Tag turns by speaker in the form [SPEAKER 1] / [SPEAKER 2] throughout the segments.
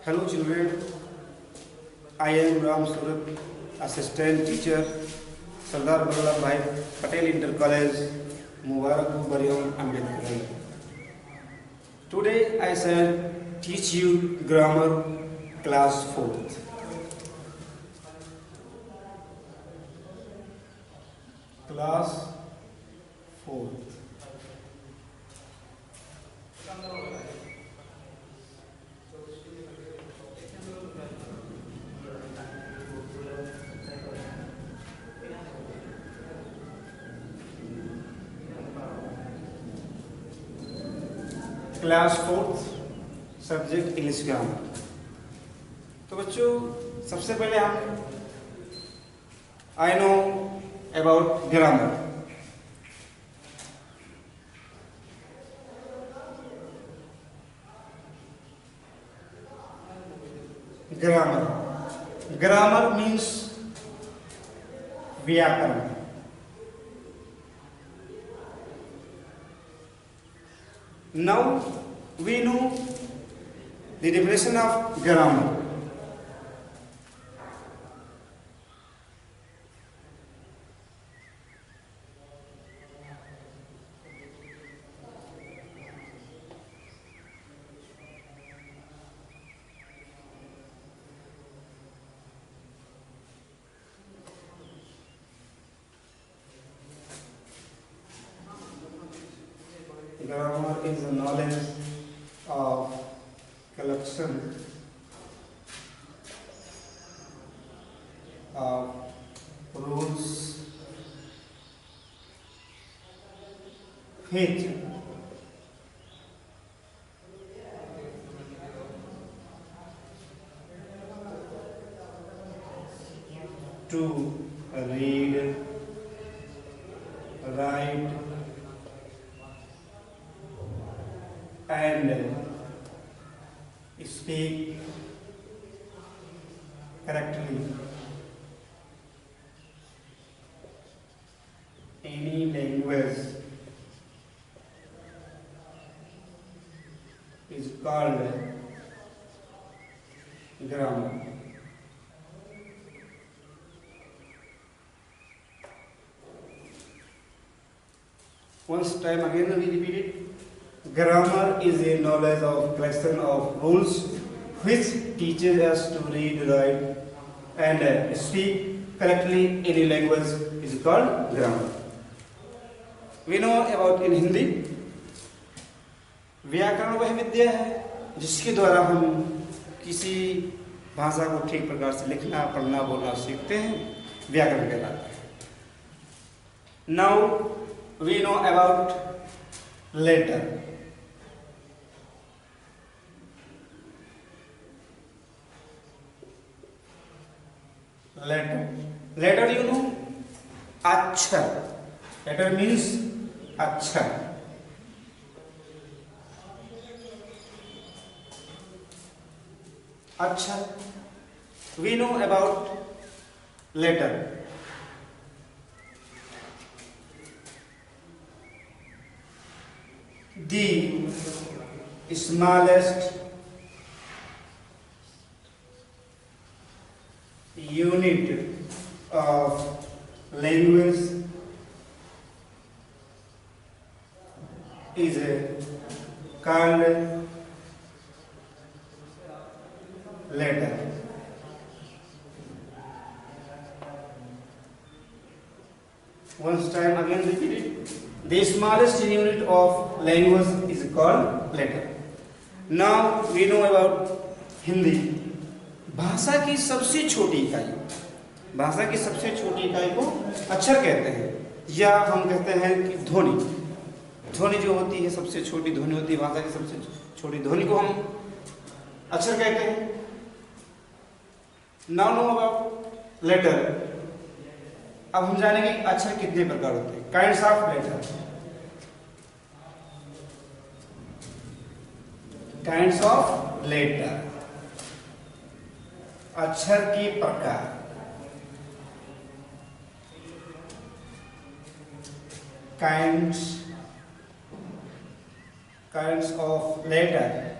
[SPEAKER 1] Hello children, I am Ram Surat, assistant teacher, Sardar Vallabhbhai Patel Inter College, Mubarakpur Bariam Ambedkar. Today I shall teach you grammar class 4th. Class 4th. Class 4th subject English grammar. तो बच्चों सबसे पहले हम I know about grammar. Grammar means व्याकरण। Now we know the definition of grammar. Grammar is the knowledge of collection of rules which to read, write, and speak correctly any language is called grammar. Once time again we repeat it. Grammar is a knowledge of collection of rules which teaches us to read, write, and speak correctly any language is called grammar. We know about in Hindi, व्याकरण वह विद्या है जिसके द्वारा हम किसी भाषा को ठीक प्रकार से लिखना, पढ़ना, बोलना सीखते हैं, व्याकरण कहलाता है. Now we know about letter. Letter you know, अक्षर. Letter means अक्षर. अक्षर. We know about letter. The smallest unit of language is called letter. Once time again repeat it. The smallest unit of language is called letter. Now we know about Hindi. भाषा की सबसे छोटी इकाई, भाषा की सबसे छोटी इकाई को अक्षर कहते हैं, या हम कहते हैं कि ध्वनि. ध्वनि जो होती है सबसे छोटी ध्वनि होती है, भाषा की सबसे छोटी ध्वनि को हम अक्षर कहते हैं. Now know about letter. अब हम जानेंगे अक्षर कितने प्रकार होते हैं. Kinds of letter. Kinds of letter, अक्षर की प्रकार. kinds of letter.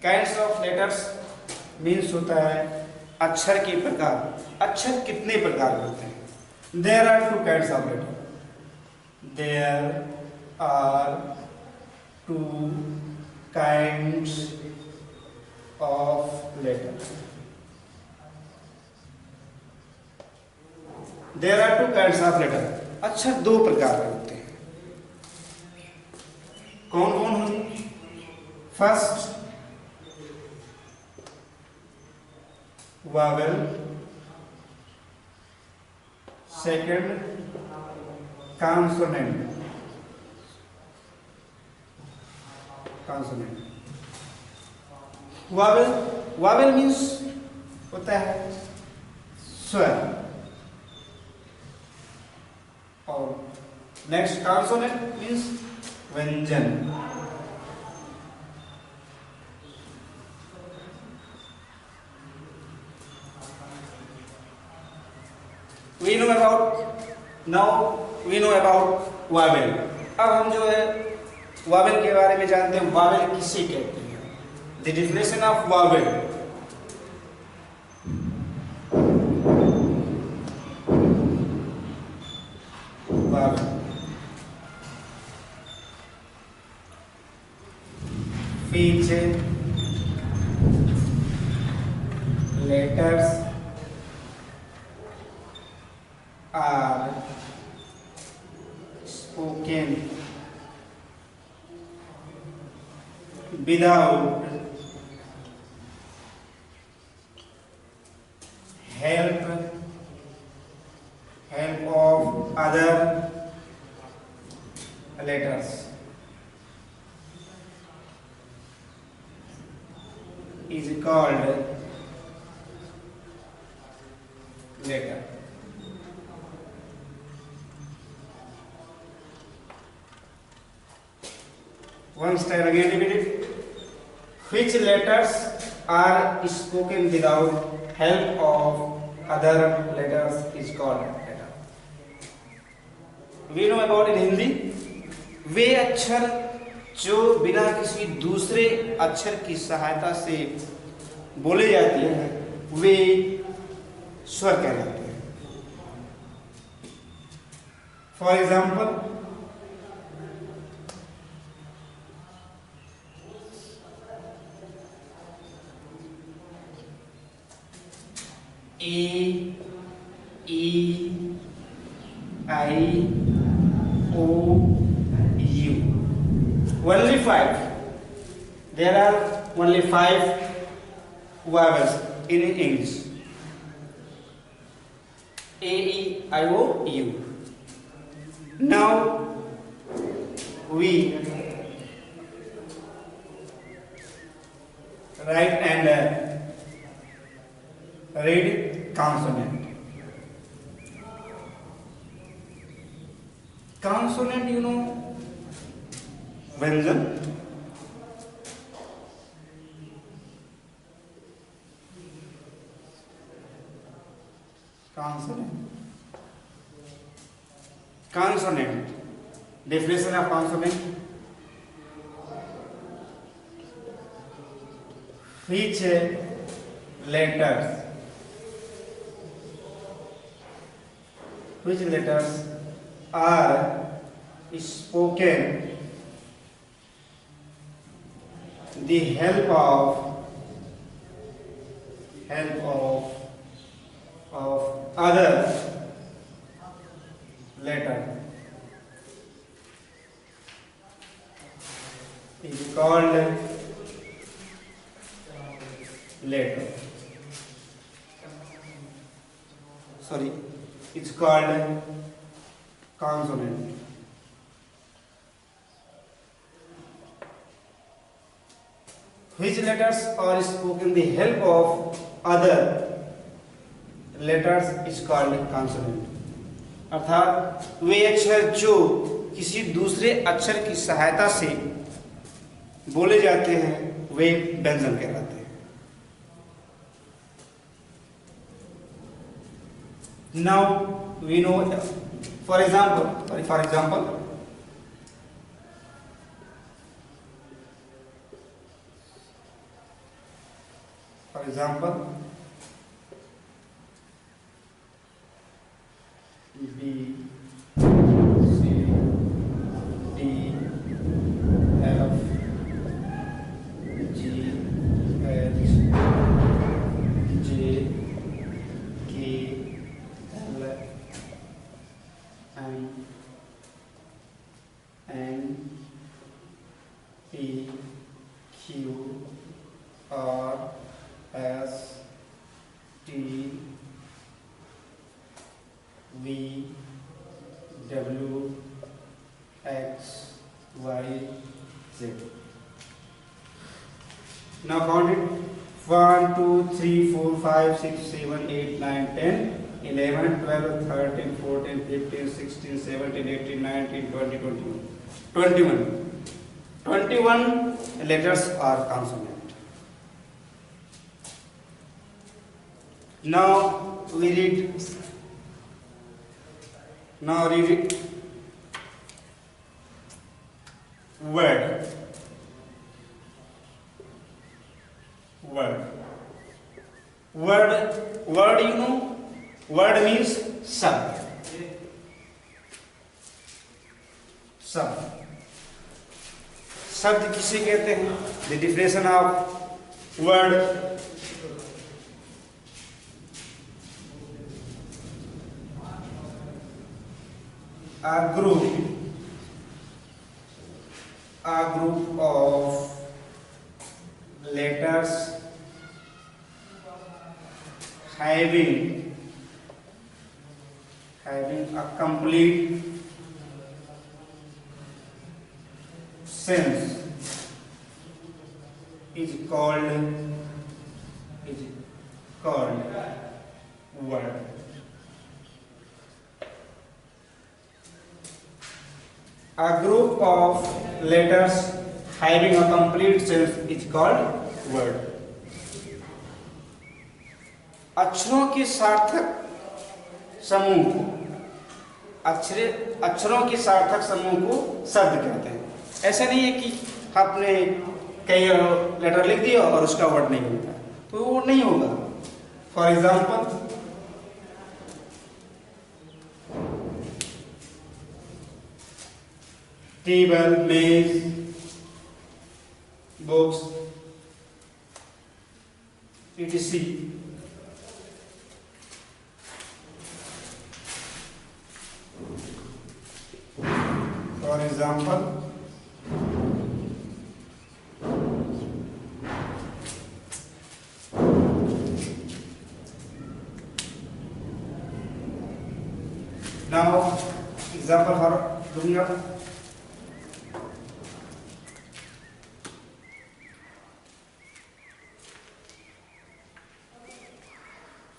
[SPEAKER 1] Kinds of letters means होता है अक्षर के प्रकार। अक्षर कितने प्रकार के होते हैं? There are two kinds of letter. There are two kinds of letter. There are two kinds of letter. अक्षर दो प्रकार के होते हैं। कौन कौन होंगे? First vowel, second consonant. Consonant vowel, vowel means होता है स्वर, और नेक्स्ट कॉन्सोनेंट मीन्स व्यंजन। We know about, now we know about vowel. अब हम जो है वावेल के बारे में जानते हैं। वावेल किसे कहते हैं? The definition of Wavell. Wavell which letters are spoken without help of other letters is called letter। Once time again repeat it. Which letters are spoken without help of other letters is called letter। We know about in Hindi, वे अक्षर जो बिना किसी दूसरे अक्षर की सहायता से बोले जाते हैं वे स्वर कहलाते हैं। For example, A, E, I, O, U. Only five. There are only 5 vowels in English. A, E, I, O, U. Now we write and read consonant। Consonant, you know, व्यंजन। consonant, consonant, definition of consonant, which letters are spoken the help of other letter is called letter। Sorry, it's called consonant। Which letters are spoken the help of other letters is called consonant। अर्थात वे अक्षर जो किसी दूसरे अक्षर की सहायता से बोले जाते हैं वे व्यंजन कहलाते हैं। Now we know, for example, For example, B, C, D, F, G, H, J, K, L, M, N, P, Q, R, S, T, V, W, X, Y, Z. Now count it. 1, 2, 3, 4, 5, 6, 7, 8, 9, 10, 11, 12, 13, 14, 15, 16, 17, 18, 19, 20, 21. 21 letters are consonant. Now we read. Now read it. Word. Word. Word. Word, you know. Word means शब्द. शब्द. शब्द किसे कहते हैं? The definition of word. A group of letters having a complete sense is called word. A group of letters having a complete sense is called word. अक्षरों के सार्थक समूह को अक्षरों के सार्थक समूह को शब्द कहते हैं. ऐसा नहीं है कि आपने कई लेटर लिख दिया और उसका वर्ड नहीं बनता, तो वो नहीं होगा. फॉर एग्जाम्पल, टेबल, मेज, box, etc. For example, now example for दूंगा.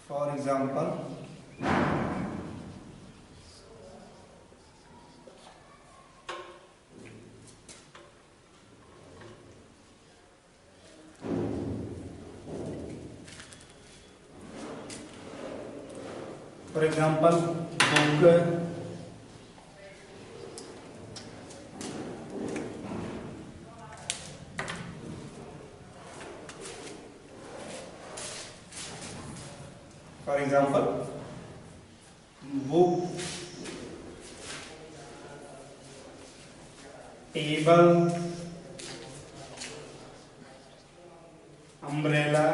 [SPEAKER 1] For example, book, for example, book, table, umbrella,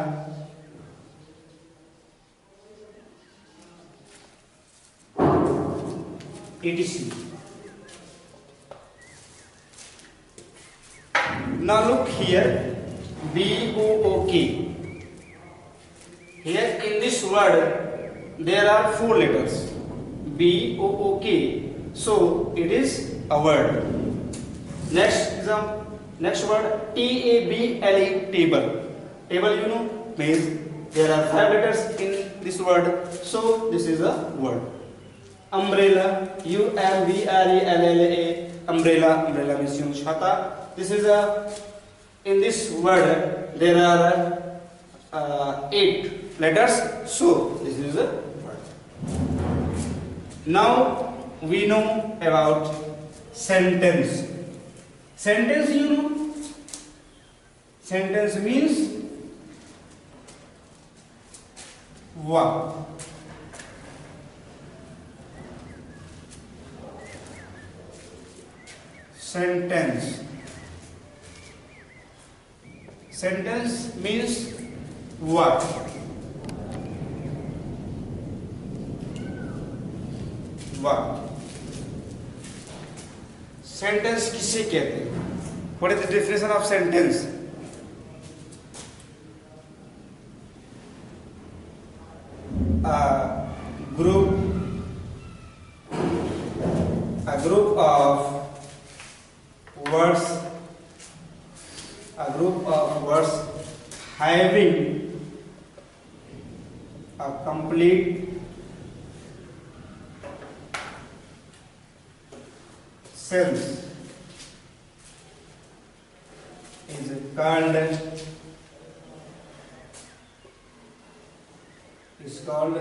[SPEAKER 1] etc. Now look here, B-O-O-K. Here in this word there are 4 letters, B-O-O-K. So it is a word. Next word, T-A-B-L-E, table. Table, you know, means there are 5 letters in this word. So this is a word. Umbrella, U-M-B-R-E-L-L-A, umbrella. Umbrella means chhata. This is in this word there are 8 letters, so this is a word. Now we know about sentence. Sentence, you know, sentence means वा. Sentence. Sentence means what? What? Sentence किसे कहते हैं? What is the definition of sentence? A group of words, having a complete sense is called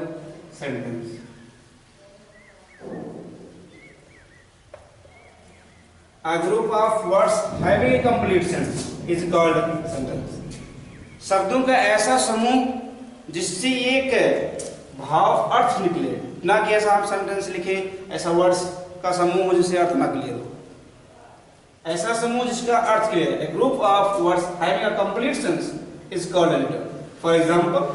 [SPEAKER 1] sentence. A group of words having a complete sense is called sentence. शब्दों का ऐसा समूह जिससे एक भाव अर्थ निकले, ना कि ऐसा आप सेंटेंस लिखे ऐसा वर्ड्स का समूह हो जिससे अर्थ ना क्लियर हो. ऐसा समूह जिसका अर्थ क्लियर है. A group of words having a complete sense is called a letter. For example,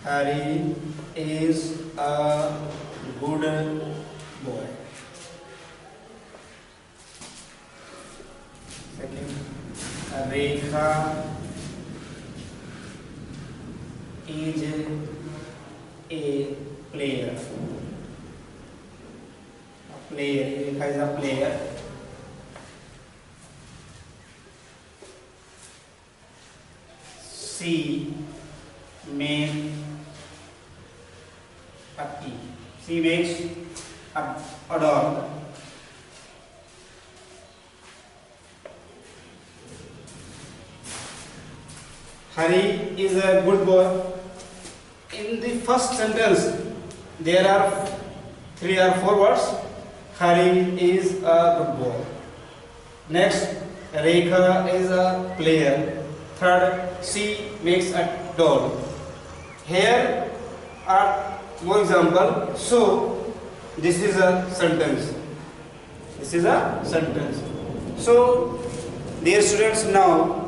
[SPEAKER 1] Harry is a good boy. Second, Rekha is a player. Rekha is a player. She makes a tea. She makes a doll. Hari is a good boy. In the first sentence, there are 3 or 4 words. Hari is a good boy. Next, Rekha is a player. Third, she makes a doll. Here are more example. So, this is a sentence. This is a sentence. So, dear students, now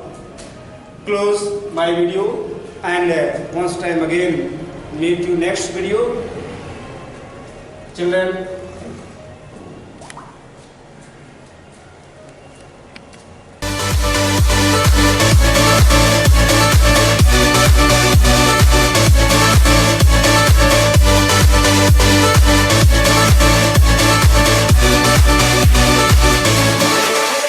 [SPEAKER 1] close my video and once time again meet you next video. Children,